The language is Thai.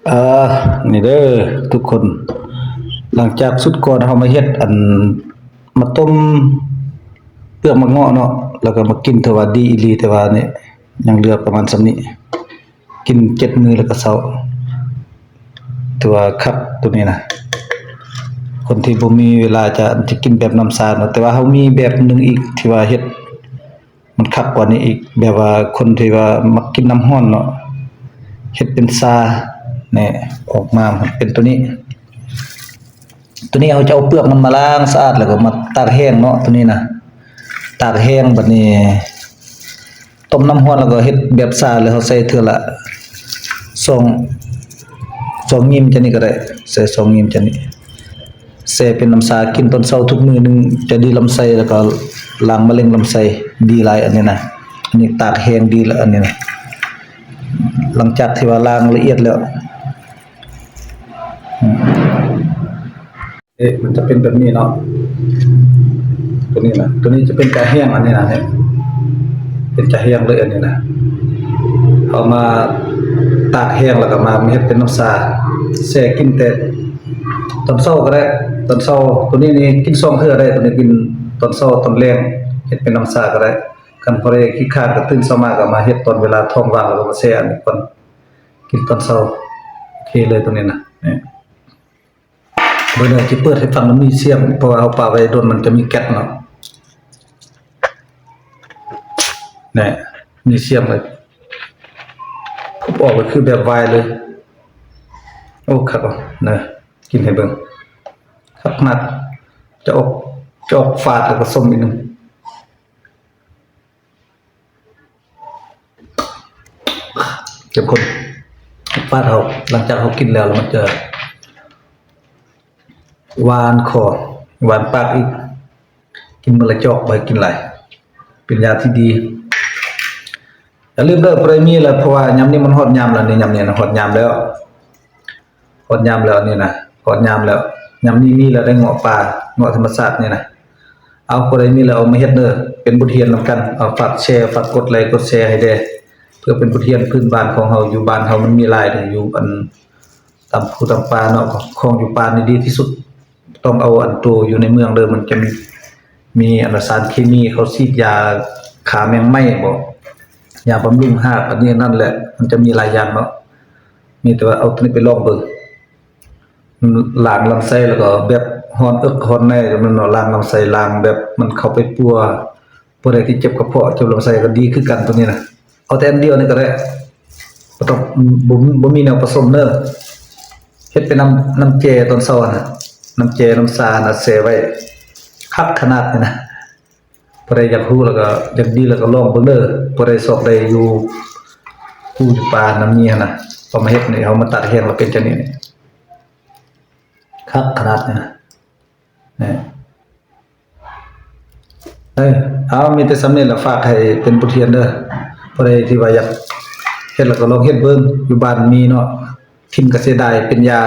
เออนี่เด้อทุกคนหลังจากสุดก่อนเฮามาเฮ็ดอันมาต้มเปลือกมะเงาะเนาะแล้วก็มากินถือว่าดีอีหลีแต่ว่านี่ยังเหลือประมาณส่ำนี้กิน7มื้อแล้วก็เซาถือว่าคักตัวนี้นะคนที่บ่มีเวลาจะกินแบบน้ำสาเนาะแต่ว่าเฮามีแบบหนึงอีกที่ว่าเฮ็ดมันคักกว่านี้อีกแบบว่าคนที่ว่ามักกินน้ำร้อนเนาะเฮ็ดเป็นซาเนี่ยออกมามันเป็นตัวนี้เอาจะเอาเปลือกมันมาล้างสะอาดแล้วก็มาตากแห้งเนาะตัวนี้นะตากแห้งบัดนี้ต้มน้ำร้อนแล้วก็เฮ็ดแบบซาแล้วเขาใส่เทื่อละ2งิมจังนี้ก็ได้ใส่2งิมจังนี้แช่เป็นน้ำซากินตอนเช้าทุกมื้อนึงจะดีลำไส้แล้วก็ล้างมะเร็งลำไส้ดีหลายอันนี้นะอันนี้ตากแห้งดีแล้วอันนี้นะหลังจากที่ว่าล้างละเอียดแล้วมันจะเป็นแบบนี้เนาะตัวนี้นะตัวนี้จะเป็นกระเฮียงอันนี้นะเนี่ยเป็นกระเฮียงเลยอันนี้นะเอามาตากแห้งแล้วก็มาเฮ็ดเป็นน้ำซาแช่กินแต่ตอนเช้าก็ได้ตอนเช้าตัวนี้นี่กิน2เทื่อได้ตัวนี้กินตอนเช้าตอนแลงเฮ็ดเป็นน้ำซาก็ได้คันพอได้ขี้คร้านก็ตื่นเช้ามาก็มาเฮ็ดตอนเวลาท้องว่างแล้วก็มาแช่อันนี้ก่อนกินตอนเช้าโอเคเลยตัวนี้นะเนี่ยเบิ่งสิเปิดให้ฟังมันมีเสียงเพราะว่าเอาปลาไว้โดนมันจะมีแก๊สเนาะเนี่ยมีเสียงเลยผมออกก็คือแบบไวเลยโอ้ครับนะกินให้เบิ่งครับขนาดจะออกฝาดแล้วก็ส้มอีกนึงเข้มข้นฝาดเขาหลังจากเขากินแล้วมันจะหวานคอหวานปากอีกกินมื้อละจอกบ่ให้กินหลายเป็นยาที่ดีอย่าลืมเด้อบ่ได้มีแล้วเพราะว่ายามนี้มันฮอดยามแล้วนี่ยามนี้นะฮอดยามแล้วนี่นะฮอดยามแล้วยามนี้มีแล้วได้เงาะป่าเงาะธรรมชาตินี่นะเอาบ่ได้มีแล้วเอามาเฮ็ดเด้อเป็นบทเรียนนำกันเอาฝากแชร์ฝากกดไลค์กดแชร์ให้เด้อเพื่อเป็นบทเรียนพื้นบ้านของเฮาอยู่บ้านเฮามันมีหลายเด้ออยู่อันตามภูตามป่าเนาะของอยู่ป่านี่ดีที่สุดต้องเอาอันตัวอยู่ในเมืองเด้อมันจะมีอันสารเคมีเขาฉีดยาฆ่าแมงไหม้บ่ยาบำรุงรากอันนี้นั่นแหละมันจะมีหลายอย่างเนาะมีแต่ว่าเอาตัวนี้ไปลองเบิ่งล้างลำไส้แล้วก็แบบฮ้อนอึกฮ้อนแน่มันเนาะล้างลำไส้ล้างแบบมันเข้าไปปัวผู้ใดที่เจ็บกระเพาะเจ็บลำไส้ก็ดีคือกันตัวนี้นะเอาแต่อันเดียวนี่ก็ได้บ่ต้องบ่มีแนวผสมเด้อเฮ็ดเป็นน้ำเจตอนเช้าน่ะน้ำเจน้ำซาน่ะแช่ไว้คักขนาดนี้นะผู้ใดอยากรู้แล้วก็อยากดีแล้วก็ลองเบิ่งเด้อผู้ใดสอบได้อยู่ผู้อยู่ป่าน้ำนี้นะพอมาเฮ็ดนี่เฮามาตัดแห้งแล้วเป็นจังนี้นี่คักขนาดนี้นะนี่เอามีแต่สำเร็จแล้วฝากให้เป็นบทเรียนเด้อผู้ใดที่ว่าอยากเฮ็ดแล้วก็ลองเฮ็ดเบิ่งอยู่บ้านมีเนาะทิ่มก็เสียดายเป็นยา